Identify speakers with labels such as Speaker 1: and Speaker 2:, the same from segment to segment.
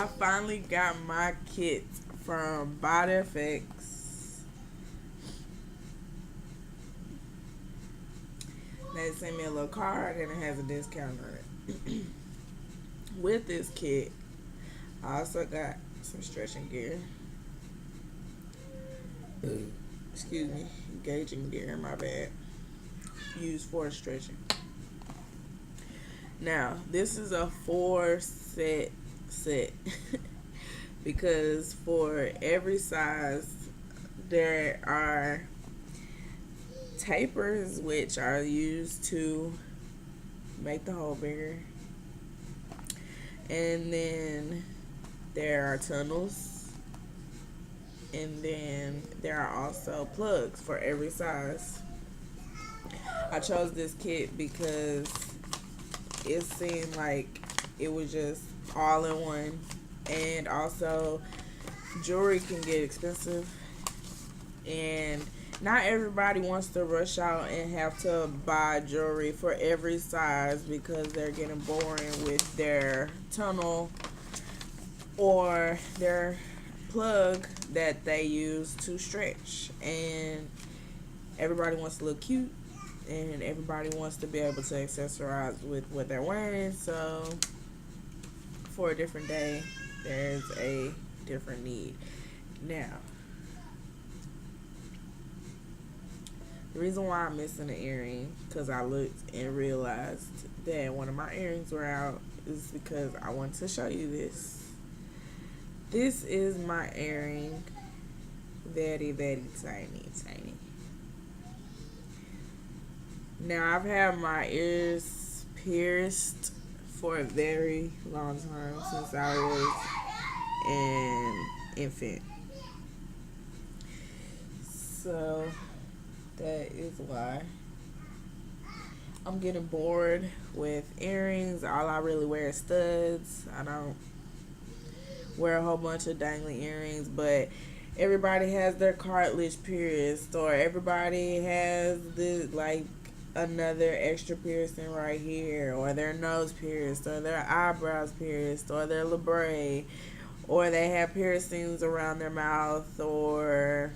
Speaker 1: I finally got my kit from Body Effects. They sent me a little card and it has a discount on it. With this kit, I also got some stretching gear. Excuse me, gauging gear, my bad. Used for stretching. Now, this is a 4 set because for every size there are tapers which are used to make the hole bigger, and then there are tunnels, and then there are also plugs for every size. I chose this kit because it seemed like it was just all in one, and also jewelry can get expensive, and not everybody wants to rush out and have to buy jewelry for every size because they're getting boring with their tunnel or their plug that they use to stretch, and everybody wants to look cute and everybody wants to be able to accessorize with what they're wearing. So for a different day, there's a different need. Now, the reason why I'm missing an earring, because I looked and realized that one of my earrings were out, is because I want to show you this. This is my earring. Very, very tiny, tiny. Now, I've had my ears pierced for a very long time, since I was an infant. So that is why I'm getting bored with earrings. All I really wear is studs. I don't wear a whole bunch of dangly earrings, but everybody has their cartilage pierced, or everybody has this, like, another extra piercing right here, or their nose pierced, or their eyebrows pierced, or their labrae, or they have piercings around their mouth, or,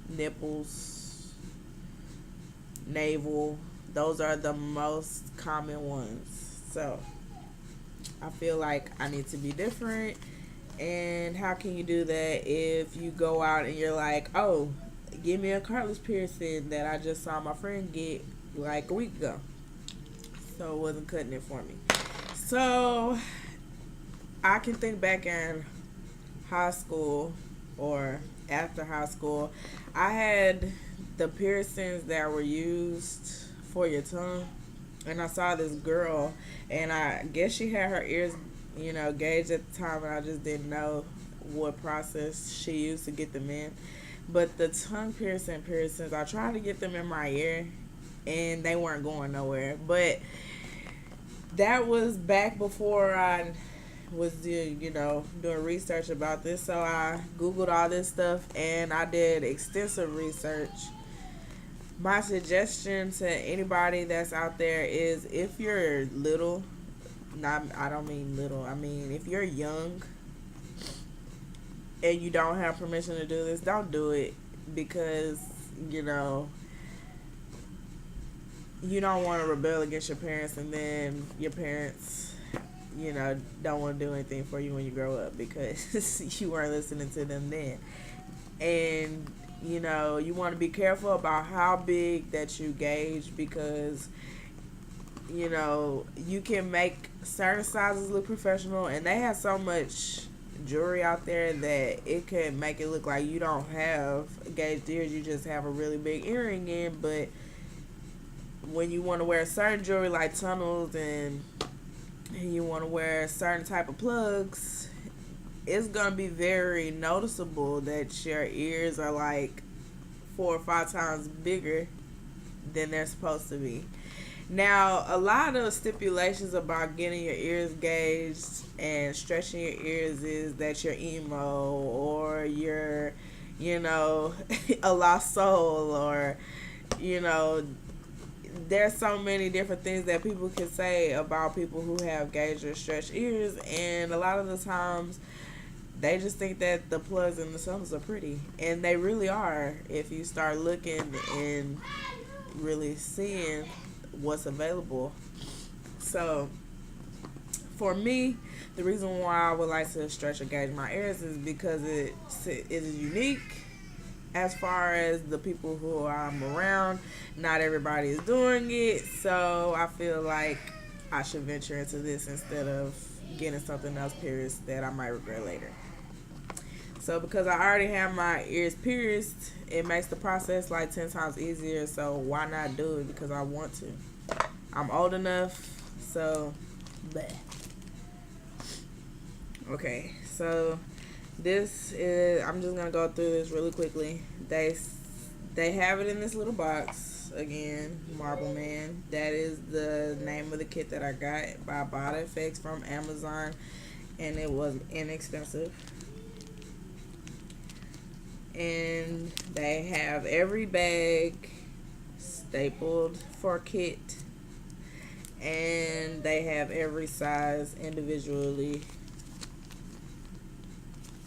Speaker 1: nipples, navel. Those are the most common ones. So I feel like I need to be different. And how can you do that if you go out and you're like, oh, give me a cartilage piercing that I just saw my friend get like a week ago? So it wasn't cutting it for me. So I can think back in high school or after high school, I had the piercings that were used for your tongue, and I saw this girl, and I guess she had her ears, gauged at the time, and I just didn't know what process she used to get them in. But the tongue piercings, I tried to get them in my ear, and they weren't going nowhere. But that was back before I was doing research about this. So I Googled all this stuff, and I did extensive research. My suggestion to anybody that's out there is, if you're little, I don't mean little, I mean if you're young and you don't have permission to do this, don't do it, because you don't want to rebel against your parents, and then your parents don't want to do anything for you when you grow up because you weren't listening to them then. And you want to be careful about how big that you gauge, because you can make certain sizes look professional, and they have so much jewelry out there that it could make it look like you don't have gauged ears, you just have a really big earring in. But when you want to wear certain jewelry like tunnels, and you want to wear certain type of plugs, it's going to be very noticeable that your ears are like 4 or 5 times bigger than they're supposed to be. Now, a lot of stipulations about getting your ears gauged and stretching your ears is that you're emo, or you're, a lost soul, or, there's so many different things that people can say about people who have gauged or stretched ears, and a lot of the times they just think that the plugs and the tunnels are pretty, and they really are if you start looking and really seeing what's available. So for me, the reason why I would like to stretch or gauge my ears is because it is unique as far as the people who I'm around. Not everybody is doing it, so I feel like I should venture into this instead of getting something else pierced that I might regret later. So because I already have my ears pierced, it makes the process like 10 times easier, so why not do it because I want to. I'm old enough, so bleh. Okay, so this is, I'm just gonna go through this really quickly. They have it in this little box again, Marble Man. That is the name of the kit that I got by Bada Effects from Amazon, and it was inexpensive. And they have every bag stapled for kit, and they have every size individually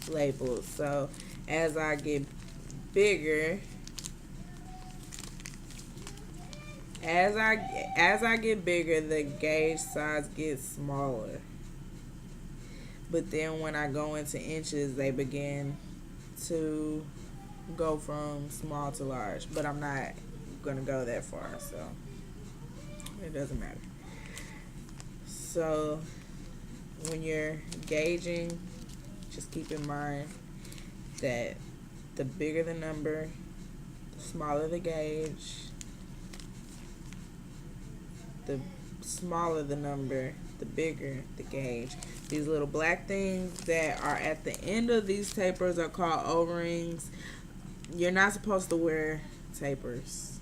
Speaker 1: labeled. So as I get bigger, as I get bigger, the gauge size gets smaller. But then when I go into inches, they begin to go from small to large. But I'm not gonna go that far, so it doesn't matter. So when you're gauging, just keep in mind that the bigger the number, the smaller the gauge. The smaller the number, the bigger the gauge. These little black things that are at the end of these tapers are called O-rings. You're not supposed to wear tapers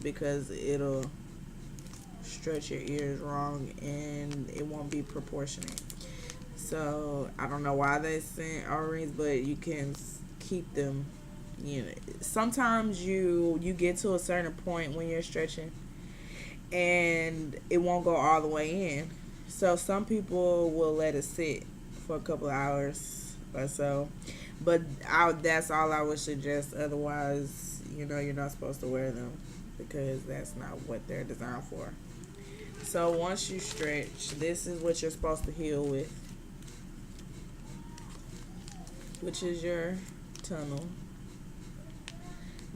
Speaker 1: because it'll stretch your ears wrong and it won't be proportionate. So I don't know why they sent O-rings, but you can keep them. You know, sometimes you get to a certain point when you're stretching and it won't go all the way in. So some people will let it sit for a couple of hours or so, but that's all I would suggest. Otherwise, you're not supposed to wear them because that's not what they're designed for. So once you stretch, this is what you're supposed to heal with, which is your tunnel.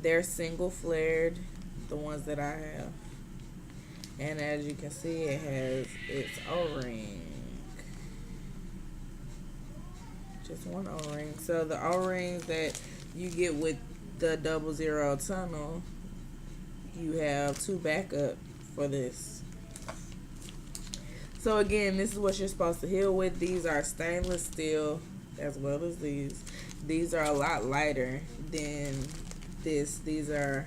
Speaker 1: They're single flared, the ones that I have. And as you can see, it has its O-ring. Just one O-ring. So the O-rings that you get with the 00 tunnel, you have two backup for this. So again, this is what you're supposed to heal with. These are stainless steel as well as these. These are a lot lighter than this. These are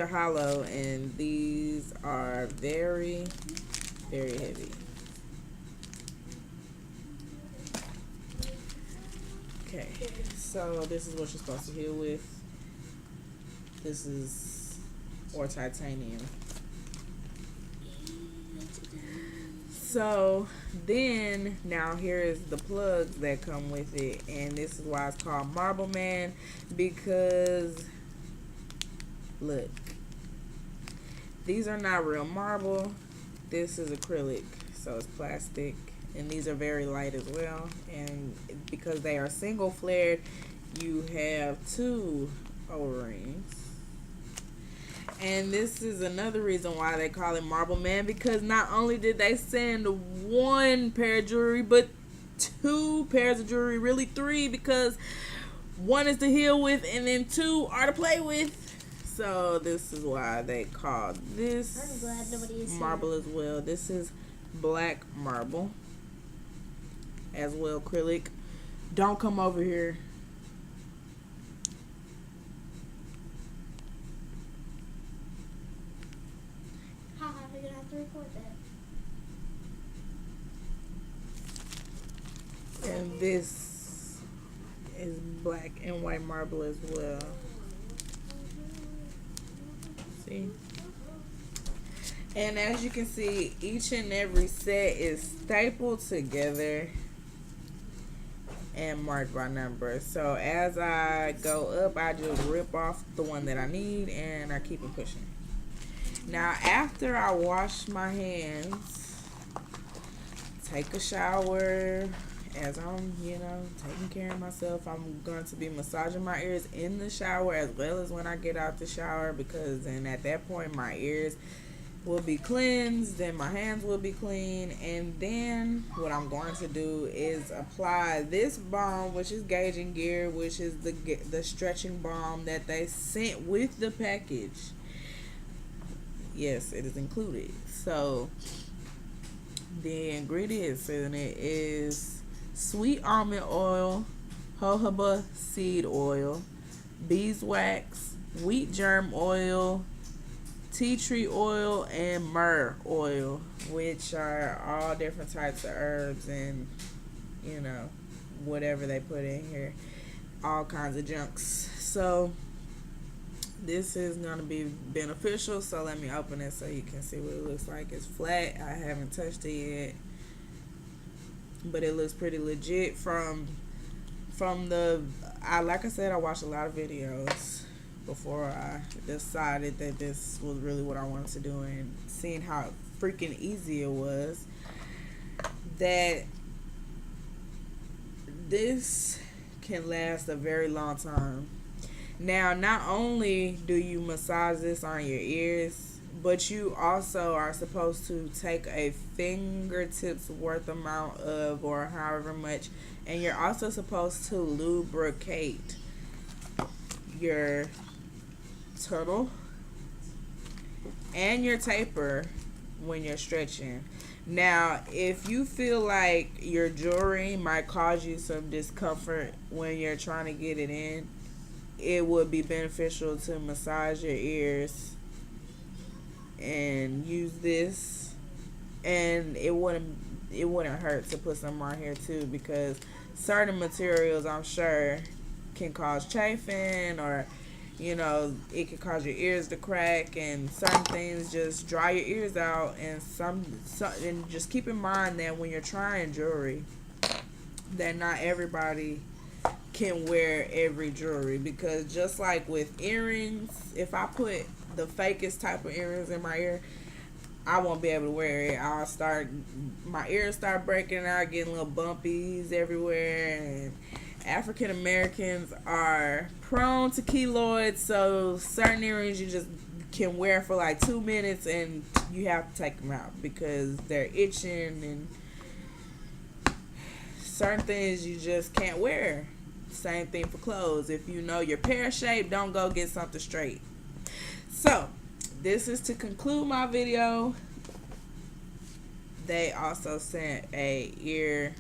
Speaker 1: hollow, and these are very, very heavy. Okay, so this is what you're supposed to heal with. This is or titanium. So then, now here is the plugs that come with it, and this is why it's called Marble Man, because look, these are not real marble. This is acrylic, so it's plastic, and these are very light as well. And because they are single flared, you have two O-rings. And this is another reason why they call it Marble Man, because not only did they send one pair of jewelry, but two pairs of jewelry, really three, because one is to heal with and then two are to play with. So this is why they call this marble as well. This is black marble as well, acrylic. Don't come over here. And this is black and white marble as well. See? And as you can see, each and every set is stapled together and marked by number. So as I go up, I just rip off the one that I need and I keep it pushing. Now after I wash my hands, take a shower, as I'm, taking care of myself, I'm going to be massaging my ears in the shower as well as when I get out the shower, because then at that point my ears will be cleansed and my hands will be clean. And then what I'm going to do is apply this balm, which is Gauge and Gear, which is the stretching balm that they sent with the package. Yes, it is included. So the ingredients in it is sweet almond oil, jojoba seed oil, beeswax, wheat germ oil, tea tree oil, and myrrh oil, which are all different types of herbs and whatever they put in here, all kinds of junks. So this is going to be beneficial. So let me open it so you can see what it looks like. It's flat. I haven't touched it yet, but it looks pretty legit from like I said, I watched a lot of videos before I decided that this was really what I wanted to do, and seeing how freaking easy it was, that this can last a very long time. Now, not only do you massage this on your ears, but you also are supposed to take a fingertips worth amount of, or however much, and you're also supposed to lubricate your turtle and your taper when you're stretching. Now, if you feel like your jewelry might cause you some discomfort when you're trying to get it in, it would be beneficial to massage your ears and use this, and it wouldn't hurt to put some on here too, because certain materials, I'm sure, can cause chafing, or it can cause your ears to crack, and certain things just dry your ears out. And and just keep in mind that when you're trying jewelry, that not everybody can wear every jewelry, because just like with earrings, if I put the fakest type of earrings in my ear, I won't be able to wear it. My ears start breaking out, getting little bumpies everywhere. And African Americans are prone to keloids, so certain earrings you just can wear for like 2 minutes and you have to take them out because they're itching, and certain things you just can't wear. Same thing for clothes. If you know your pear shape, don't go get something straight. So this is to conclude my video. They also sent a ear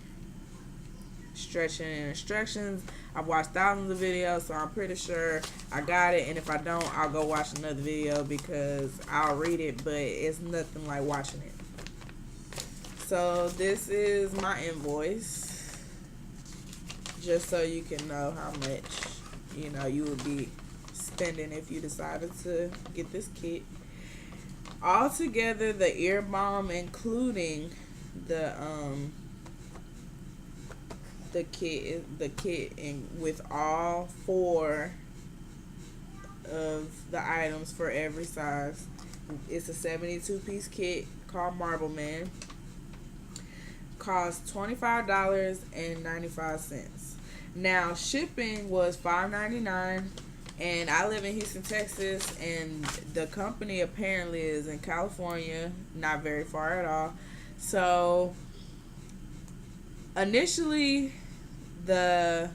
Speaker 1: stretching instructions. I've watched thousands of videos, so I'm pretty sure I got it. And if I don't, I'll go watch another video, because I'll read it, but it's nothing like watching it. So this is my invoice, just so you can know how much you would be spending if you decided to get this kit. Altogether, the ear balm, including the kit and with all 4 of the items for every size. It's a 72-piece kit called Marble Man. Cost $25.95. Now shipping was $5.99, and I live in Houston, Texas, and the company apparently is in California, not very far at all. So initially the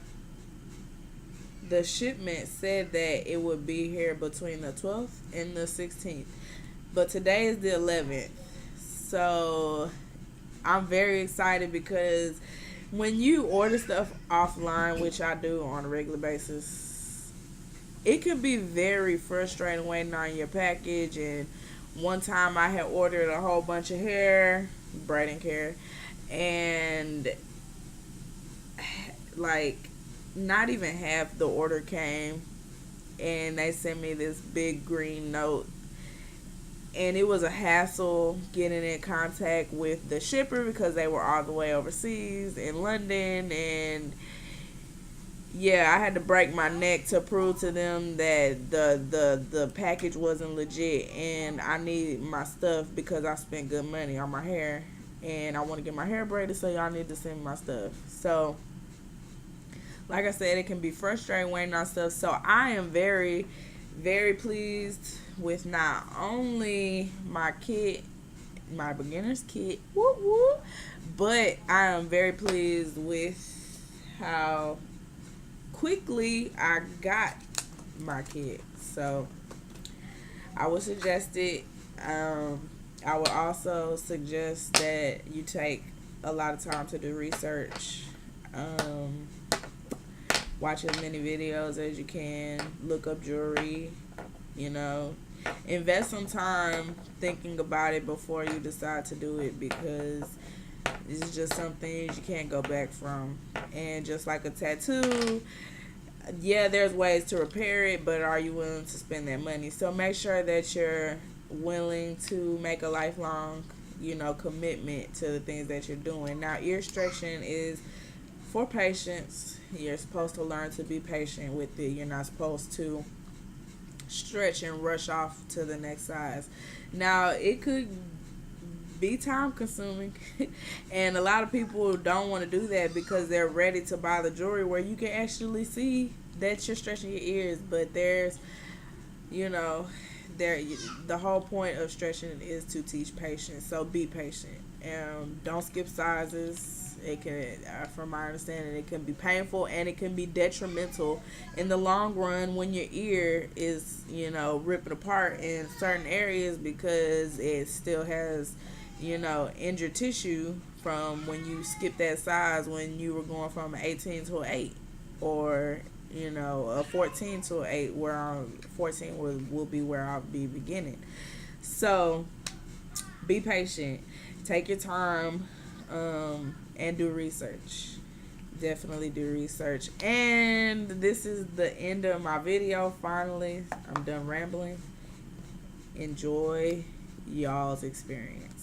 Speaker 1: shipment said that it would be here between the 12th and the 16th, but today is the 11th. So I'm very excited, because when you order stuff offline, which I do on a regular basis, it can be very frustrating waiting on your package. And one time I had ordered a whole bunch of hair, braiding hair, and like not even half the order came, and they sent me this big green note, and it was a hassle getting in contact with the shipper because they were all the way overseas in London. And yeah, I had to break my neck to prove to them that the package wasn't legit, and I need my stuff because I spent good money on my hair, and I want to get my hair braided, so y'all need to send me my stuff. So like I said, it can be frustrating waiting on stuff. So I am very, very pleased with not only my kit, my beginner's kit, whoop whoop, but I am very pleased with how quickly I got my kit. So I would suggest it. I would also suggest that you take a lot of time to do research. Watch as many videos as you can. Look up jewelry. You know, invest some time thinking about it before you decide to do it, because this is just some things you can't go back from. And just like a tattoo, yeah, there's ways to repair it, but are you willing to spend that money? So make sure that you're willing to make a lifelong, commitment to the things that you're doing. Now, ear stretching is for patience. You're supposed to learn to be patient with it. You're not supposed to stretch and rush off to the next size. Now, it could be time consuming and a lot of people don't want to do that because they're ready to buy the jewelry where you can actually see that you're stretching your ears. But there's the whole point of stretching is to teach patience. So be patient and don't skip sizes. It can, from my understanding, it can be painful and it can be detrimental in the long run when your ear is ripping apart in certain areas because it still has injured tissue from when you skipped that size when you were going from an 18 to an 8, or a 14 to an 8, where 14 will be where I'll be beginning. So be patient, take your time, and do research. Definitely do research. And this is the end of my video. Finally, I'm done rambling. Enjoy y'all's experience.